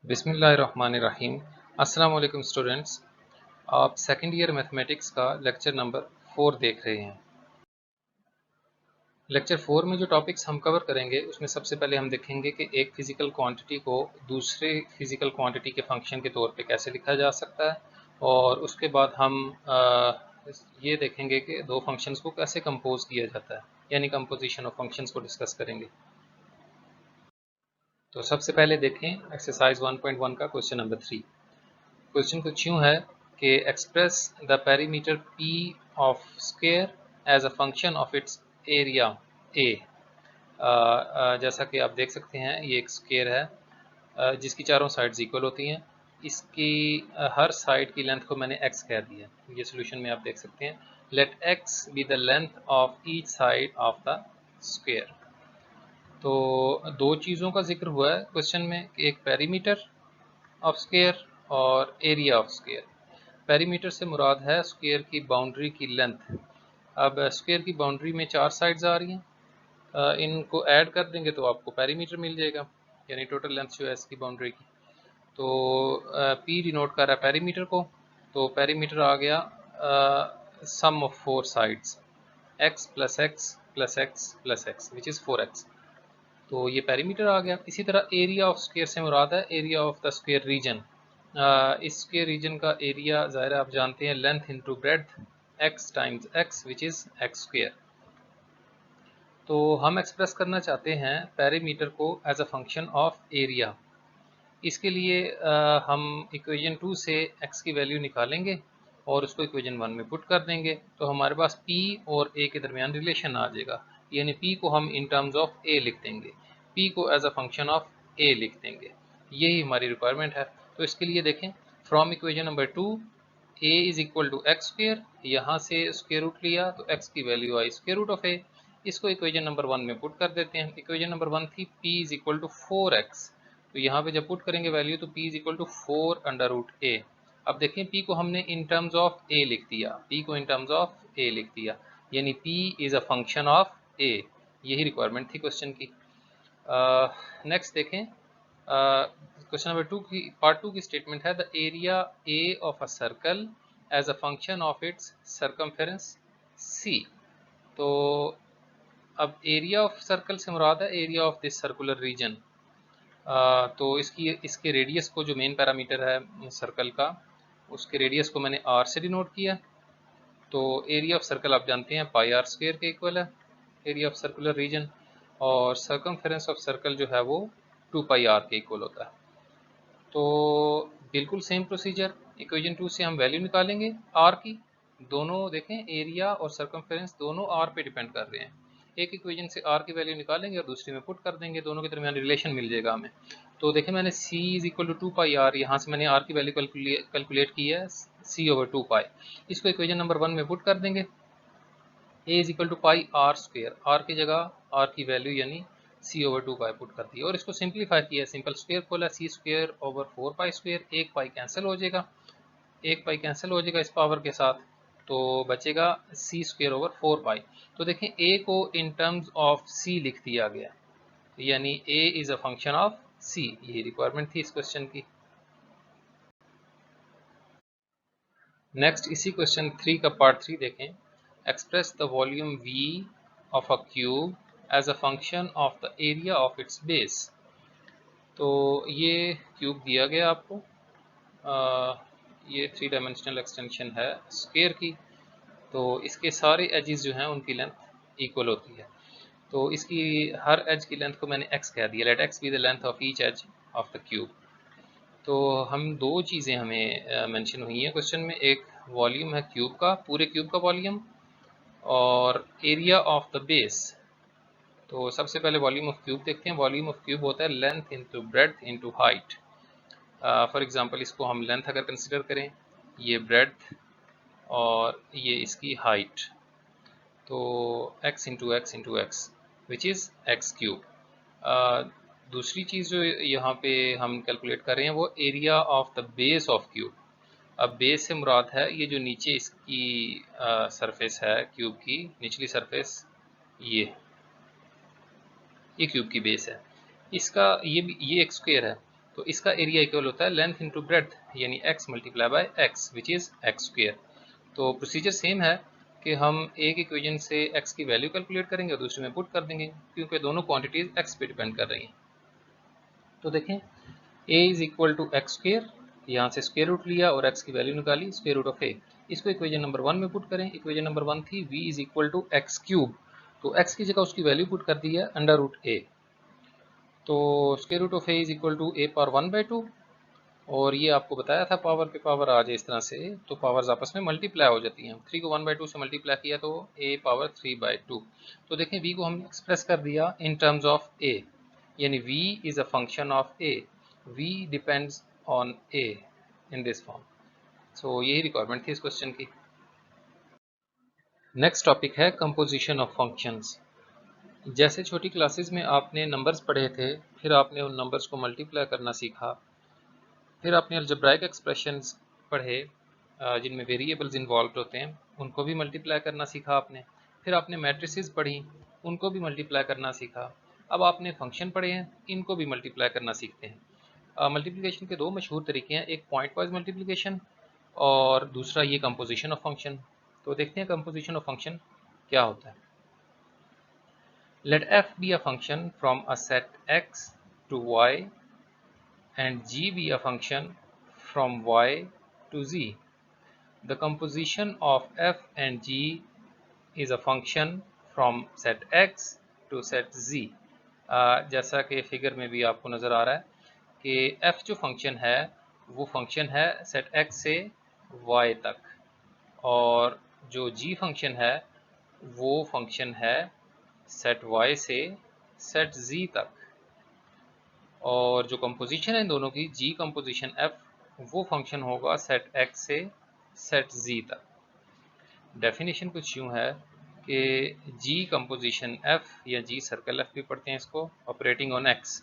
बिस्मिल्लाहिर्रहमानिर्रहीम। अस्सलाम वालेकुम स्टूडेंट्स, आप सेकंड ईयर मैथमेटिक्स का लेक्चर नंबर 4 देख रहे हैं। लेक्चर 4 में जो टॉपिक्स हम कवर करेंगे उसमें सबसे पहले हम देखेंगे कि एक फिज़िकल क्वांटिटी को दूसरे फिज़िकल क्वांटिटी के फंक्शन के तौर पे कैसे लिखा जा सकता है, और उसके बाद हम ये देखेंगे कि दो फंक्शंस को कैसे कंपोज किया जाता है, यानी कंपोजिशन ऑफ फंक्शंस को डिस्कस करेंगे। तो सबसे पहले देखें एक्सरसाइज 1.1 का क्वेश्चन नंबर 3। क्वेश्चन कुछ यूँ है कि express the perimeter P of square as a function of its area A। जैसा कि आप देख सकते हैं ये एक स्क्वायर है जिसकी चारों साइड्स इक्वल होती हैं। इसकी हर साइड की लेंथ को मैंने x कह दिया। ये सोल्यूशन में आप देख सकते हैं। Let x be the length of each side of the square. तो दो चीज़ों का जिक्र हुआ है क्वेश्चन में कि एक पेरीमीटर ऑफ स्क्वायर और एरिया ऑफ स्क्वायर। पेरीमीटर से मुराद है स्क्वायर की बाउंड्री की लेंथ। अब स्क्वायर की बाउंड्री में चार साइड्स आ रही हैं, इनको ऐड कर देंगे तो आपको पेरीमीटर मिल जाएगा, यानी टोटल लेंथ जो है इसकी बाउंड्री की। तो पी डिनोट कर रहा है पेरीमीटर को, तो पेरीमीटर आ गया sum of four sides x plus X plus X plus X which is 4x। तो ये पेरीमीटर आ गया। इसी तरह एरिया ऑफ स्क्वायर से मुराद है area of the square region. इसके रीजन का एरिया ज़ाहिर आप जानते हैं length into breadth x times x which is x square. तो हम एक्सप्रेस करना चाहते हैं पेरीमीटर को as a function of area. इसके लिए हम इक्वेशन 2 से x की वैल्यू निकालेंगे और उसको इक्वेशन 1 में पुट कर देंगे, तो हमारे पास p और a के दरमियान रिलेशन आ जाएगा। यानी p को हम इन टर्म्स ऑफ a लिख देंगे, p को as a function of a लिख देंगे। यही हमारी रिक्वायरमेंट है। तो इसके लिए देखें, from equation number 2 a is equal to x square, यहाँ से स्क्वायर रूट लिया तो x की वैल्यू आई स्क्वायर रूट ऑफ a। इसको इक्वेशन नंबर 1 में पुट कर देते हैं। इक्वेशन नंबर 1 थी p is equal to 4x, तो यहाँ पे जब पुट करेंगे वैल्यू तो p is equal to 4 under root a। अब देखें p को हमने इन टर्म्स ऑफ a लिख दिया, p को इन टर्म्स ऑफ a लिख दिया, यानी p is a function of a। यही रिक्वायरमेंट थी क्वेश्चन की। नेक्स्ट देखें, क्वेश्चन नंबर 2 की पार्ट 2 की स्टेटमेंट है the area a of a circle as a function of its circumference c। तो अब एरिया ऑफ सर्कल से मुराद है area of this circular region. तो इसके रेडियस को, जो मेन पैरामीटर है सर्कल का, उसके रेडियस को मैंने r से डिनोट किया। तो एरिया ऑफ सर्कल आप जानते हैं पाई आर स्क्वायर के इक्वल है एरिया ऑफ सर्कुलर रीजन, और सर्कमफेरेंस ऑफ सर्कल जो है वो 2 पाई आर के इक्वल होता है। तो बिल्कुल सेम प्रोसीजर, इक्वेशन 2 से हम वैल्यू निकालेंगे r की। दोनों देखें, एरिया और सर्कमफेरेंस दोनों r पे डिपेंड कर रहे हैं। एक इक्वेशन से r की वैल्यू निकालेंगे और दूसरी में पुट कर देंगे, दोनों के दरमियान रिलेशन मिल जाएगा हमें। तो देखें, मैंने c is equal to 2 pi r, यहाँ से मैंने r की वैल्यू कैलकुलेट की है c ओवर 2 पाई। इसको इक्वेशन नंबर 1 में पुट कर देंगे। a is equal to pi r square, r की जगह r की वैल्यू यानी c ओवर 2 पाई पुट कर दी, और इसको सिंप्लीफाई किया, सिंपल स्क्वेयर खोला, c स्क्वेयर ओवर 4 पाई स्क्वेयर, एक पाई कैंसिल हो जाएगा, एक पाई कैंसिल हो जाएगा इस पावर के साथ, तो बचेगा c स्क्वेयर ओवर 4 पाई। तो देखें, a को इन टर्म्स ऑफ c लिख दिया गया, यानी a is a function of c। यही रिक्वायरमेंट थी इस क्वेश्चन की। नेक्स्ट इसी क्वेश्चन 3 का पार्ट 3 देखें, express the volume v of a cube as a function of the area of its base. तो ये क्यूब दिया गया आपको, ये 3 डायमेंशनल एक्सटेंशन है स्क्वायर की, तो इसके सारे एजेस जो हैं उनकी लेंथ इक्वल होती है। तो इसकी हर एज की लेंथ को मैंने x कह दिया, let x be the length of each edge of the cube. तो हम दो चीज़ें हमें मेंशन हुई हैं क्वेश्चन में, एक वॉल्यूम है क्यूब का, पूरे क्यूब का वॉल्यूम, और एरिया ऑफ द बेस। तो सबसे पहले वॉल्यूम ऑफ क्यूब देखते हैं। वॉल्यूम ऑफ क्यूब होता है length into breadth into height. For example इसको हम लेंथ अगर कंसिडर करें, ये ब्रेड्थ और ये इसकी हाइट, तो x into x into x which is x cube. दूसरी चीज़ जो यहाँ पे हम कैलकुलेट कर रहे हैं वो area of the base of cube. अब बेस से मुराद है ये जो नीचे इसकी सरफेस है क्यूब की, निचली सरफेस, ये क्यूब की बेस है, इसका ये एक स्क्वायर है, तो इसका एरिया इक्वल होता है लेंथ इंटू ब्रेड्थ यानी x multiply by x which is x square. तो प्रोसीजर सेम है कि हम एक इक्वेशन से x की वैल्यू कैलकुलेट करेंगे और दूसरे में पुट कर देंगे, क्योंकि दोनों क्वांटिटीज x पे डिपेंड कर रही हैं। तो देखें a is equal to x square, यहाँ से स्क्वेयर रूट लिया और x की वैल्यू निकाली स्क्वेयर रूट ऑफ a। इसको इक्वेशन नंबर 1 में पुट करें। इक्वेशन नंबर 1 थी v is equal to x cube, तो x की जगह उसकी वैल्यू पुट कर दी है अंडर रूट a। तो square root of a is equal to a power 1/2, और ये आपको बताया था पावर पे पावर आ जाए इस तरह से तो पावर्स आपस में मल्टीप्लाई हो जाती हैं। 3 को 1/2 से मल्टीप्लाई किया तो a पावर 3/2। तो देखें v को हमने एक्सप्रेस कर दिया इन टर्म्स ऑफ a, यानी v is a function of a, v depends on a in this form. So यही रिक्वायरमेंट थी इस क्वेश्चन की। नेक्स्ट टॉपिक है कंपोजिशन ऑफ फंक्शंस। जैसे छोटी क्लासेस में आपने नंबर्स पढ़े थे, फिर आपने उन नंबर्स को मल्टीप्लाई करना सीखा, फिर आपने अलजेब्राइक एक्सप्रेशंस पढ़े जिनमें वेरिएबल्स इन्वॉल्व होते हैं, उनको भी मल्टीप्लाई करना सीखा आपने। फिर आपने मैट्रिसेस पढ़ी, उनको भी मल्टीप्लाई करना सीखा। अब आपने फंक्शन पढ़े हैं, इनको भी मल्टीप्लाई करना सीखते हैं। मल्टीप्लिकेशन के दो मशहूर तरीके हैं, एक पॉइंट वाइज मल्टीप्लिकेशन और दूसरा ये कंपोजिशन ऑफ फंक्शन। तो देखते हैं कंपोजिशन ऑफ फंक्शन क्या होता है। Let f be a function from a set x to y and g be a function from y to z. The composition of f and g is a function from set x to set z. जैसा कि figure में भी आपको नज़र आ रहा है कि f जो फंक्शन है वो फंक्शन है सेट x से y तक, और जो g फंक्शन है वो फंक्शन है सेट y से सेट z तक। और जो कंपोजिशन है इन दोनों की, g कंपोजिशन f, वो फंक्शन होगा सेट x से सेट z तक। डेफिनेशन कुछ यूँ है कि g कंपोजिशन f या g सर्कल f भी पढ़ते हैं इसको, ऑपरेटिंग ऑन x,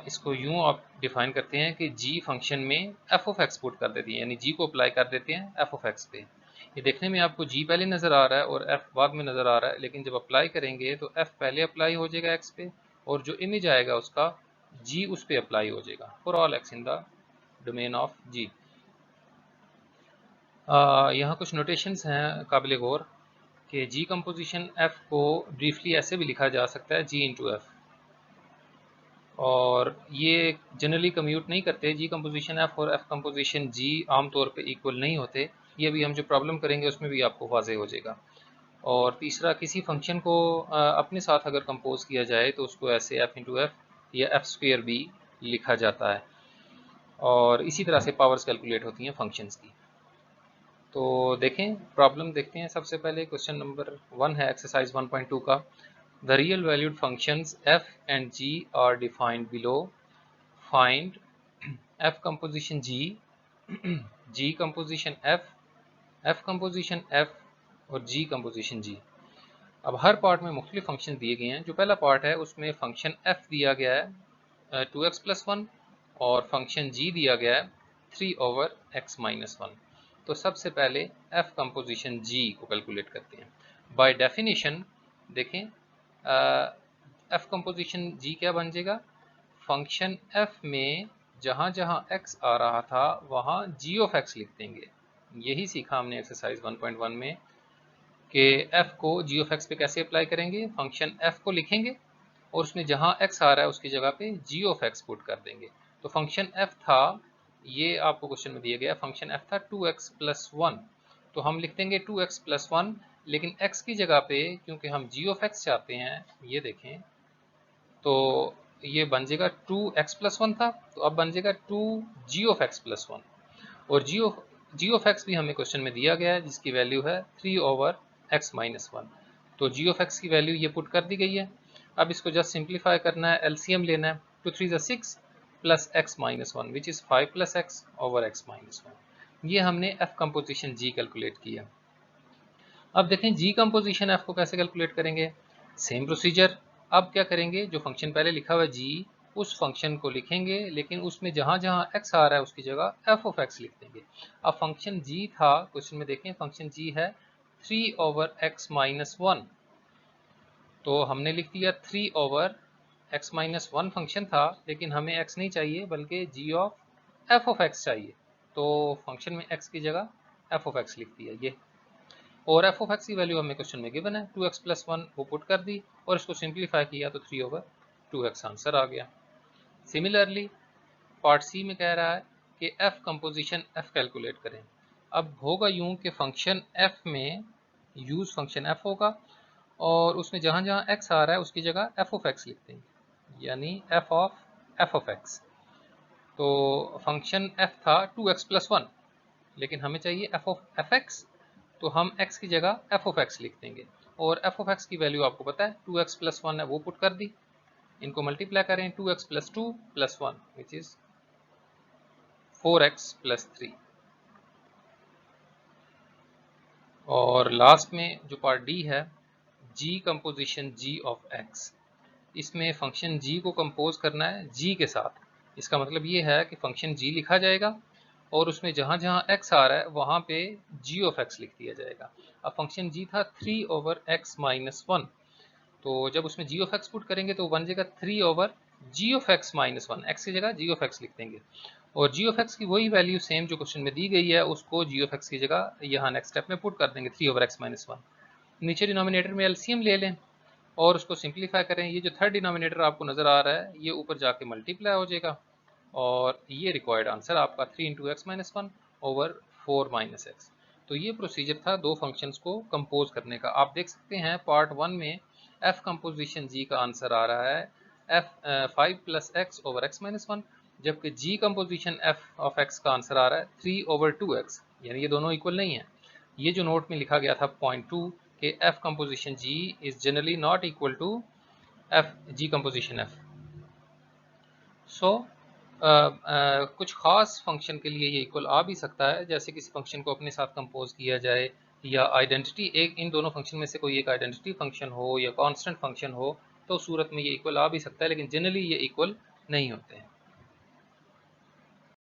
इसको यूँ आप डिफाइन करते हैं कि g फंक्शन में f ऑफ x पुट कर देती है, यानी g को अप्लाई कर देते हैं f ऑफ x पे। ये देखने में आपको g पहले नज़र आ रहा है और f बाद में नज़र आ रहा है, लेकिन जब अप्लाई करेंगे तो f पहले अप्लाई हो जाएगा x पे और जो इमेज आएगा उसका g उस पे अप्लाई हो जाएगा for all x in the domain of g। यहाँ कुछ नोटेशंस हैं काबिल गौर कि g कंपोजिशन f को ब्रीफली ऐसे भी लिखा जा सकता है g इंटू एफ, और ये जनरली कम्यूट नहीं करते। जी कंपोजिशन एफ और एफ कंपोजिशन जी आमतौर पे इक्वल नहीं होते, ये भी हम जो प्रॉब्लम करेंगे उसमें भी आपको वाज़ेह हो जाएगा। और तीसरा, किसी फंक्शन को अपने साथ अगर कंपोज किया जाए तो उसको ऐसे एफ इंटू एफ या एफ स्क्वेयर भी लिखा जाता है, और इसी तरह से पावर्स कैलकुलेट होती हैं फंक्शंस की। तो देखें प्रॉब्लम देखते हैं। सबसे पहले क्वेश्चन नंबर 1 है एक्सरसाइज 1.2 का। The real valued functions f and g are defined below. Find f composition g, g composition f, f composition f और g composition g। अब हर पार्ट में मुख्तलिफ फंक्शन दिए गए हैं। जो पहला पार्ट है उसमें फंक्शन f दिया गया है 2x+1 और फंक्शन g दिया गया है 3/x-1। तो सबसे पहले f कंपोजिशन g को कैलकुलेट करते हैं। बाय डेफिनेशन देखें f कंपोजिशन g क्या बन जाएगा, फंक्शन f में जहाँ जहाँ x आ रहा था वहाँ g ऑफ x लिख देंगे। यही सीखा हमने एक्सरसाइज 1.1 में कि f को g ऑफ x पे कैसे अप्लाई करेंगे। फंक्शन f को लिखेंगे और उसमें जहाँ x आ रहा है उसकी जगह पे g ऑफ x पुट कर देंगे। तो फंक्शन f था, ये आपको क्वेश्चन में दिया गया, फंक्शन f था 2x+1, तो हम लिख देंगे 2x+1, लेकिन x की जगह पे क्योंकि हम g ऑफ x चाहते हैं, ये देखें तो ये बन जाएगा 2x+1 था तो अब बन जाएगा 2g ऑफ x+1, और g ऑफ x भी हमें क्वेश्चन में दिया गया है जिसकी वैल्यू है 3/x-1। तो g ऑफ x की वैल्यू ये पुट कर दी गई है। अब इसको जस्ट सिंप्लीफाई करना है, एलसीएम लेना है। 2 3 ज़ा 6 plus x-1 which is 5 + x/x-1। ये हमने f कंपोजिशन g कैलकुलेट किया। अब देखें g कंपोजिशन f को कैसे कैलकुलेट करेंगे। Same procedure. अब क्या करेंगे, जो फंक्शन पहले लिखा हुआ है g, उस फंक्शन को लिखेंगे, लेकिन उसमें जहाँ जहाँ x आ रहा है उसकी जगह f ऑफ x लिख देंगे। अब फंक्शन g था, क्वेश्चन में देखें फंक्शन g है 3/x-1, तो हमने लिख दिया 3/x x minus one function था, लेकिन हमें x नहीं चाहिए बल्कि g of f of x चाहिए, तो फंक्शन में x की जगह f ऑफ x लिख दिया ये। और f ऑफ x की वैल्यू हमें क्वेश्चन में गिवन है 2x प्लस वन, वो पुट कर दी और इसको सिंप्लीफाई किया तो 3/2x आंसर आ गया। सिमिलरली पार्ट सी में कह रहा है कि f कंपोजिशन f कैलकुलेट करें। अब होगा यूं कि फंक्शन f में यूज फंक्शन f होगा और उसमें जहाँ जहाँ x आ रहा है उसकी जगह f ऑफ x लिख देंगे, यानी f ऑफ x। तो फंक्शन f था 2x प्लस वन, लेकिन हमें चाहिए f ऑफ fx, तो हम x की जगह f ऑफ x लिख देंगे। और f ऑफ x की वैल्यू आपको पता है 2x प्लस वन है, वो पुट कर दी। इनको मल्टीप्लाई करें 2x plus two plus one which is 4x plus 3। और लास्ट में जो पार्ट डी है, g composition g of x। इसमें फंक्शन g को कंपोज करना है g के साथ। इसका मतलब ये है कि फंक्शन g लिखा जाएगा और उसमें जहाँ जहाँ x आ रहा है वहाँ पे g ऑफ x लिख दिया जाएगा। अब फंक्शन g था 3/x माइनस वन, तो जब उसमें g ऑफ x पुट करेंगे तो बन जाएगा 3/g of x minus one, x की जगह g ऑफ x लिख देंगे। और g ऑफ x की वही वैल्यू सेम जो क्वेश्चन में दी गई है, उसको g ऑफ x की जगह यहाँ नेक्स्ट स्टेप में पुट कर देंगे 3/x माइनस वन। नीचे डिनोमिनेटर में एलसीएम ले लें और उसको सिंप्लीफाई करें। ये जो थर्ड डिनोमिनेटर आपको नज़र आ रहा है ये ऊपर जाके मल्टीप्लाई हो जाएगा और ये रिक्वायर्ड आंसर आपका 3 into x minus one over 4 minus x. तो ये प्रोसीजर था दो फंक्शंस को कंपोज करने का। आप देख सकते हैं पार्ट वन में f कंपोजिशन g का आंसर आ रहा है f 5 plus x over x minus one, जबकि g composition f of x का आंसर आ रहा है 3/2x, यानी ये दोनों इक्वल नहीं है। ये जो नोट में लिखा गया था पॉइंट 2 कि f composition g is generally not equal to f g composition f। So कुछ खास फंक्शन के लिए ये इक्वल आ भी सकता है, जैसे किसी फंक्शन को अपने साथ कंपोज किया जाए या आइडेंटिटी एक इन दोनों फंक्शन में से कोई एक आइडेंटिटी फंक्शन हो या कांस्टेंट फंक्शन हो, तो उस सूरत में ये इक्वल आ भी सकता है, लेकिन जनरली ये इक्वल नहीं होते हैं।